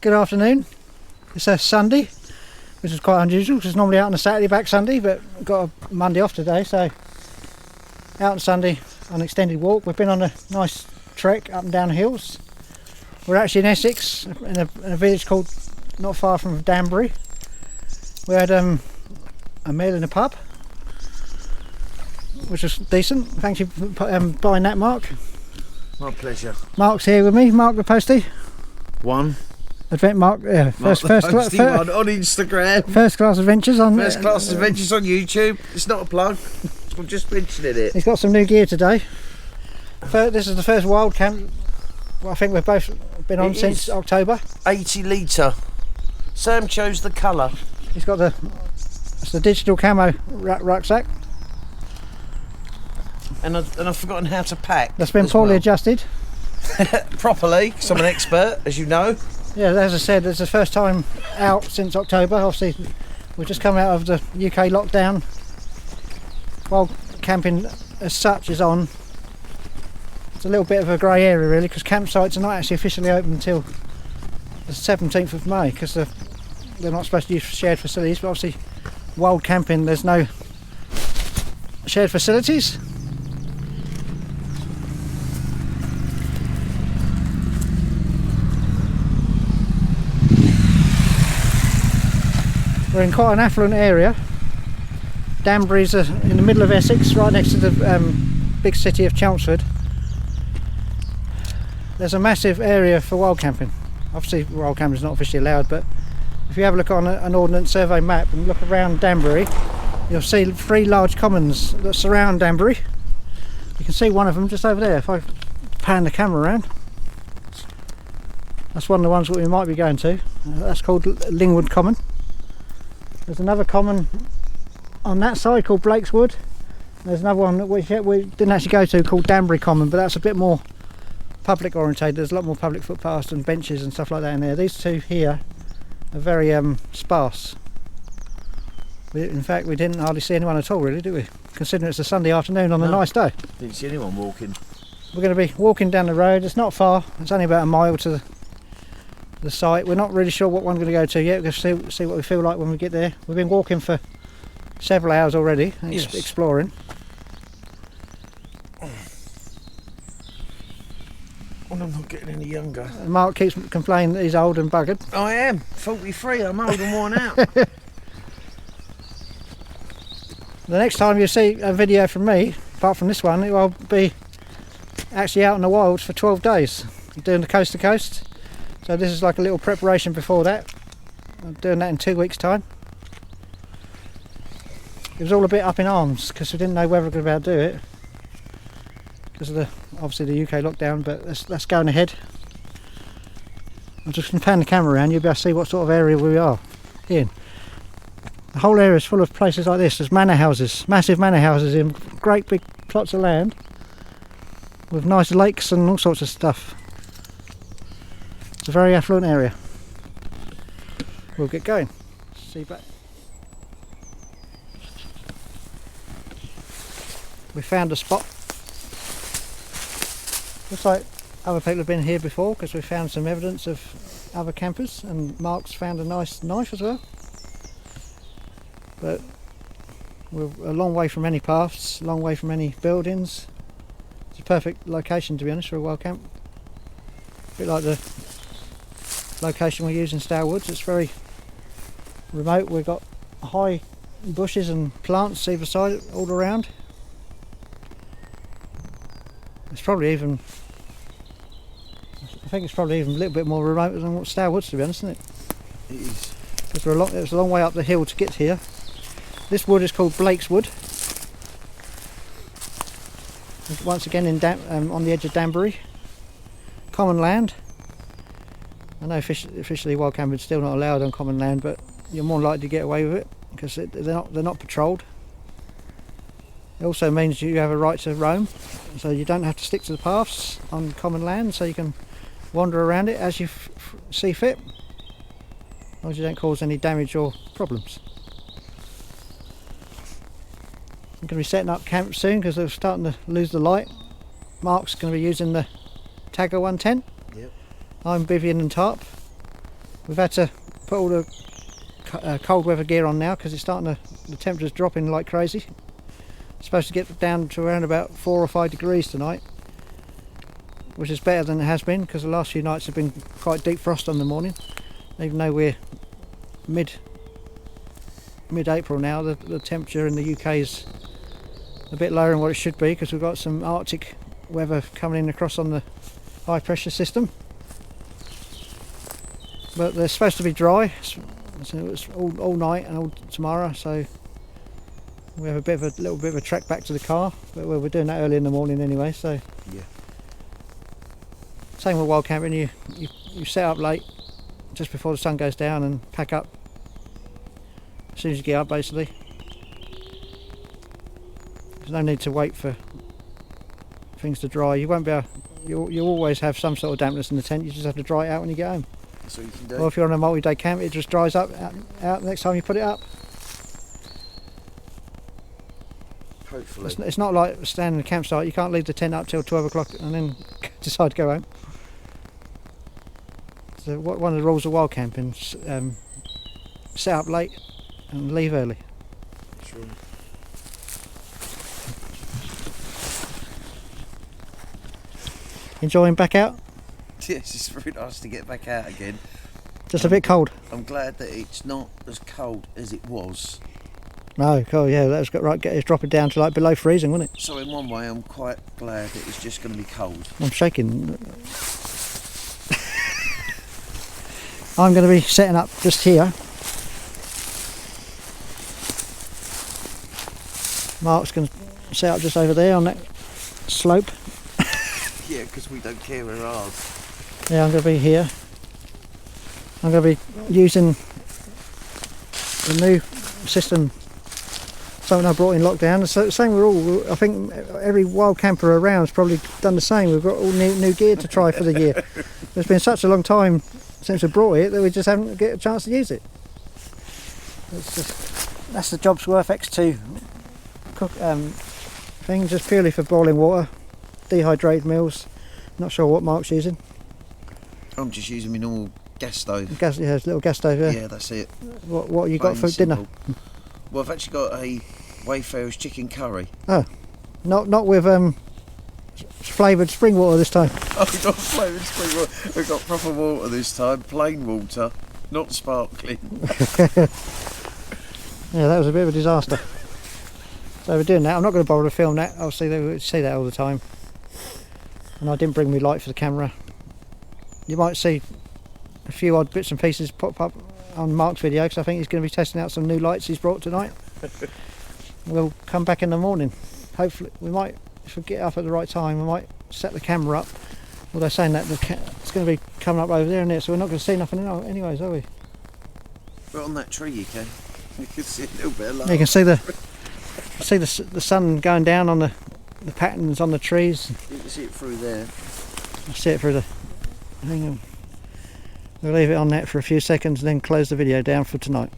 Good afternoon. It's a Sunday, which is quite unusual because it's normally out on a Saturday, back Sunday, but we've got a Monday off today, so out on Sunday on an extended walk. We've been on a nice trek up and down the hills. We're actually in Essex, in a village called, not far from Danbury. We had a meal in a pub, which was decent. Thank you for buying that, Mark. My pleasure. Mark's here with me, Mark the Postie. One. Advent Mark, yeah, first one on Instagram. First class adventures on YouTube. It's not a plug. I'm just mentioning it. He's got some new gear today. This is the first wild camp. Well, I think we've both been on since October. 80 litre. Sam chose the colour. He's got it's the digital camo rucksack. And I've forgotten how to pack. That's been poorly adjusted. Properly, because I'm an expert, as you know. Yeah, as I said, it's the first time out since October. Obviously, we've just come out of the UK lockdown. Wild camping as such is on. It's a little bit of a grey area really, because campsites are not actually officially open until the 17th of May, because they're not supposed to use shared facilities, but obviously wild camping, there's no shared facilities. We're in quite an affluent area. Danbury's in the middle of Essex, right next to the big city of Chelmsford. There's a massive area for wild camping. Obviously wild camping is not officially allowed, but if you have a look on an Ordnance Survey map and look around Danbury, you'll see 3 large commons that surround Danbury. You can see one of them just over there. If I pan the camera around, that's one of the ones that we might be going to. That's called Lingwood Common. There's another common on that side called Blake's Wood. There's another one which we didn't actually go to called Danbury Common, but that's a bit more public orientated. There's a lot more public footpaths and benches and stuff like that in there. These two here are very sparse. In fact, we didn't hardly see anyone at all really, did we? Considering it's a Sunday afternoon on a nice day. Didn't see anyone walking. We're going to be walking down the road. It's not far. It's only about a mile to the site. We're not really sure what one we're going to go to yet. We're going to see what we feel like when we get there. We've been walking for several hours already, exploring. Well, I'm not getting any younger. Mark keeps complaining that he's old and buggered. I am 43. I'm old and worn out. The next time you see a video from me, apart from this one, it will be actually out in the wilds for 12 days, doing the coast to coast. So this is like a little preparation before that. I'm doing that in 2 weeks' time. It was all a bit up in arms because we didn't know whether we were going to be able to do it because of obviously the UK lockdown, but that's going ahead. I'm just going to pan the camera around, you'll be able to see what sort of area we are in. The whole area is full of places like this. There's manor houses, massive manor houses in great big plots of land with nice lakes and all sorts of stuff. It's a very affluent area. We'll get going. See you back. We found a spot. Looks like other people have been here before because we found some evidence of other campers, and Mark's found a nice knife as well. But we're a long way from any paths, a long way from any buildings. It's a perfect location, to be honest, for a wild camp. A bit like the location we use in Stour Woods. It's very remote. We've got high bushes and plants either side, all around. It's probably even, I think it's probably even a little bit more remote than what Stour Woods, to be honest, isn't it? It is. Because it's a long way up the hill to get here. This wood is called Blake's Wood. Once again on the edge of Danbury. Common land. I know officially wild camping is still not allowed on common land, but you're more likely to get away with it because they're not patrolled. It also means you have a right to roam, so you don't have to stick to the paths on common land, so you can wander around it as you see fit, as long as you don't cause any damage or problems. I'm going to be setting up camp soon because they're starting to lose the light. Mark's going to be using the Tagger 110. Yep. I'm bivvying and tarp. We've had to put all the cold weather gear on now because it's starting to, the temperature's dropping like crazy. It's supposed to get down to around about 4 or 5 degrees tonight, which is better than it has been because the last few nights have been quite deep frost on the morning. Even though we're mid-April now, the temperature in the UK is a bit lower than what it should be because we've got some Arctic weather coming in across on the high pressure system. But they're supposed to be dry, so it's all night and all tomorrow, so we have a little bit of a trek back to the car, but we're doing that early in the morning anyway, so Yeah. same with wild camping, you set up late just before the sun goes down and pack up as soon as you get up basically. There's no need to wait for things to dry. You won't be able, you'll always have some sort of dampness in the tent, you just have to dry it out when you get home. That's what you can do. Or if you're on a multi-day camp, it just dries up out next time you put it up. Hopefully. It's not like standing in a campsite, you can't leave the tent up till 12 o'clock and then decide to go home. So one of the rules of wild camping is set up late and leave early. True. Enjoying back out? Yes, it's very nice to get back out again. Just a bit cold. I'm glad that it's not as cold as it was. No, cool, yeah, that's got right. It's dropping down to like below freezing, wasn't it? So in one way, I'm quite glad that it's just going to be cold. I'm shaking. I'm going to be setting up just here. Mark's going to set up just over there on that slope. Yeah, because we don't care where ours. Yeah, I'm going to be here. I'm going to be using the new system, something I brought in lockdown. So same with all, I think every wild camper around's probably done the same. We've got all new gear to try for the year. There's been such a long time since we brought it that we just haven't get a chance to use it. That's the Jobs Worth X2 cook thing, just purely for boiling water, dehydrated meals. Not sure what Mark's using. I'm just using my normal gas stove. Gas, yeah, little gas stove. Yeah. Yeah, that's it. What have you got for Plain dinner? simple. Well, I've actually got a Wayfarer's chicken curry. Not with flavoured spring water this time. Oh, we've got flavoured spring water. We've got proper water this time, plain water, not sparkling. Yeah, that was a bit of a disaster. So we're doing that. I'm not going to bother to film that. Obviously they would see that all the time. And I didn't bring me light for the camera. You might see a few odd bits and pieces pop up on Mark's video because I think he's going to be testing out some new lights he's brought tonight. We'll come back in the morning. Hopefully we might, if we get up at the right time, we might set the camera up. Although saying that it's going to be coming up over there and there, so we're not going to see nothing anyways, are we? But on that tree you can. You can see a little bit of light. You can see the sun going down on the patterns on the trees. You can see it through there. I see it through the thing. We'll leave it on that for a few seconds and then close the video down for tonight.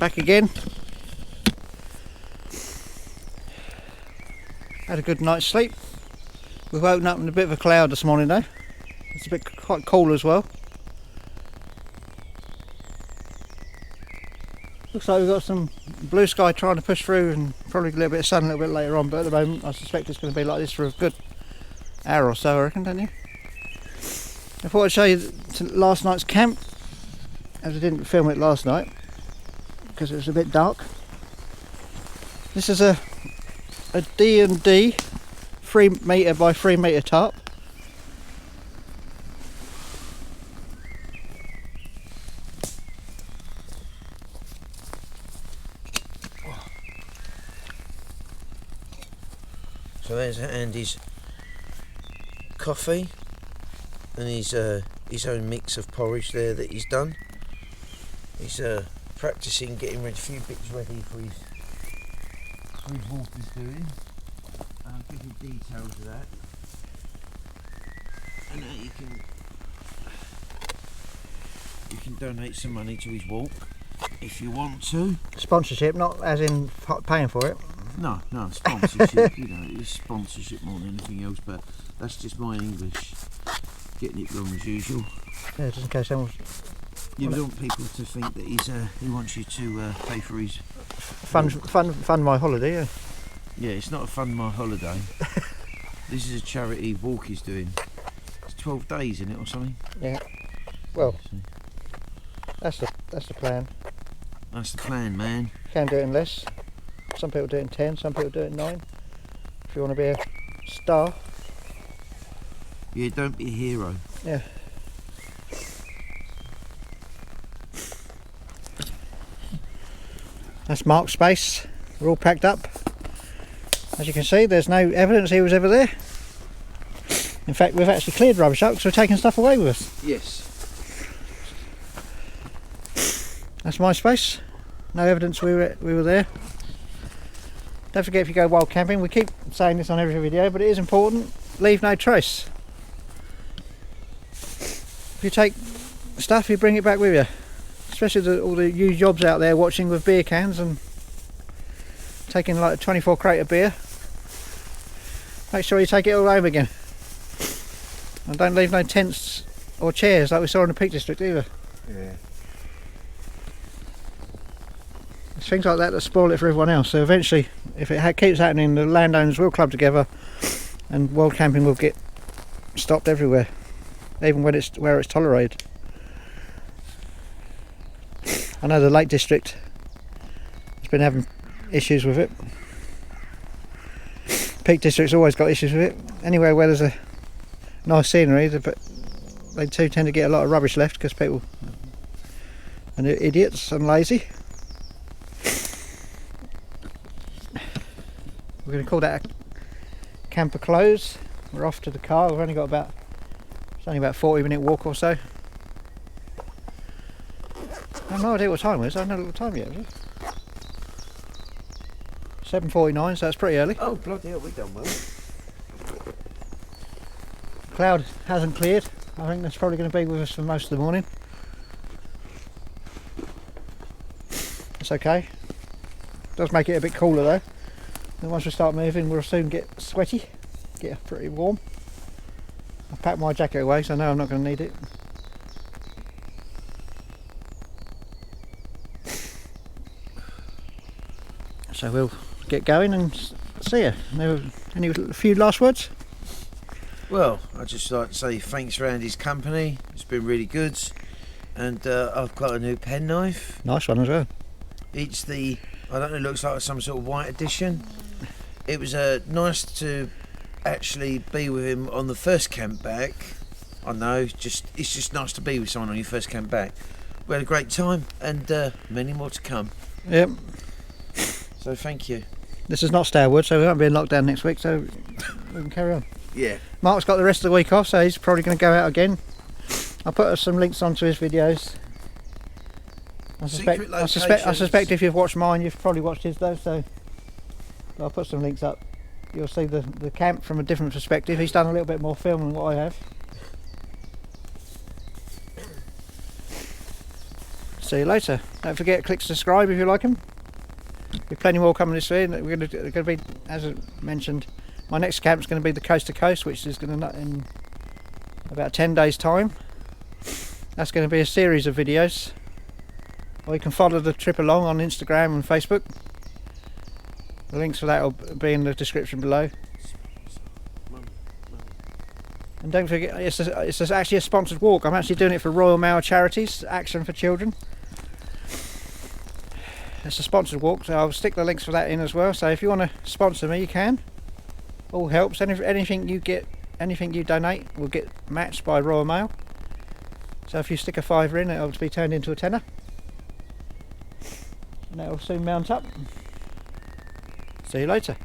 back again. Had a good night's sleep. We've woken up in a bit of a cloud this morning though. It's a bit quite cool as well. Looks like we've got some blue sky trying to push through and probably a little bit of sun a little bit later on, but at the moment I suspect it's going to be like this for a good hour or so, I reckon, don't you? I thought I'd show you last night's camp, as I didn't film it last night because it was a bit dark. This is a D&D 3 metre by 3 metre tarp. So there's Andy's coffee and his own mix of porridge there that he's done. He's practising getting ready, a few bits ready for his walk he's doing. I'll give you details of that. And now you can donate some money to his walk if you want to. Sponsorship, not as in paying for it. No, sponsorship, you know, it's sponsorship more than anything else, but that's just my English getting it wrong as usual. Yeah, just in case someone's... You don't want people to think that he wants you to pay for his... Fund my holiday, yeah. Yeah, it's not a fund my holiday. This is a charity walk he's doing. It's 12 days in it or something. Yeah. Well, that's the plan. That's the plan, man. Can do it in less. Some people do it in 10, some people do it in 9. If you want to be a star. Yeah, don't be a hero. Yeah. That's Mark's space. We're all packed up. As you can see, there's no evidence he was ever there. In fact, we've actually cleared rubbish up because we're taking stuff away with us. Yes. That's my space. No evidence we were there. Don't forget, if you go wild camping, we keep saying this on every video, but it is important, leave no trace. If you take stuff, you bring it back with you. Especially all the used jobs out there watching with beer cans and taking like a 24 crate of beer. Make sure you take it all home again. And don't leave no tents or chairs like we saw in the Peak District either. Yeah. It's things like that that spoil it for everyone else. So eventually, if it keeps happening, the landowners will club together and wild camping will get stopped everywhere, even when where it's tolerated. I know the Lake District has been having issues with it. Peak District's always got issues with it. Anywhere where there's a nice scenery, they too tend to get a lot of rubbish left because people are idiots and lazy. We're going to call that a camper close. We're off to the car. We've only got it's only about 40-minute walk or so. I have no idea what time it is. I don't know what time yet, is it? 7:49, so that's pretty early. Oh, bloody hell, we've done well. Cloud hasn't cleared. I think that's probably going to be with us for most of the morning. It's okay. Does make it a bit cooler though. And once we start moving, we'll soon get sweaty, get pretty warm. I've packed my jacket away, so I know I'm not going to need it. So we'll get going and see you. Any few last words? Well, I'd just like to say thanks for Andy's company. It's been really good. And I've got a new penknife. Nice one as well. It's I don't know, it looks like some sort of white edition. It was nice to actually be with him on the first camp back. I know, it's just nice to be with someone on your first camp back. We had a great time and many more to come. Yep. So thank you. This is not Starwood, so we won't be in lockdown next week, so we can carry on. Yeah. Mark's got the rest of the week off, so he's probably going to go out again. I'll put some links onto his videos. I suspect if you've watched mine, you've probably watched his though, so I'll put some links up. You'll see the camp from a different perspective. He's done a little bit more film than what I have. See you later. Don't forget to click subscribe if you like them. There's plenty more coming this way. We're going to be, as I mentioned, my next camp's going to be the Coast to Coast, which is going to in about 10 days time. That's going to be a series of videos. Or you can follow the trip along on Instagram and Facebook. The links for that will be in the description below. And don't forget, it's actually a sponsored walk. I'm actually doing it for Royal Mail Charities, Action for Children. It's a sponsored walk, so I'll stick the links for that in as well. So if you want to sponsor me, you can. All helps. Anything you get, anything you donate will get matched by Royal Mail. So if you stick a £5 in, it'll be turned into a tenner. And that'll soon mount up. See you later.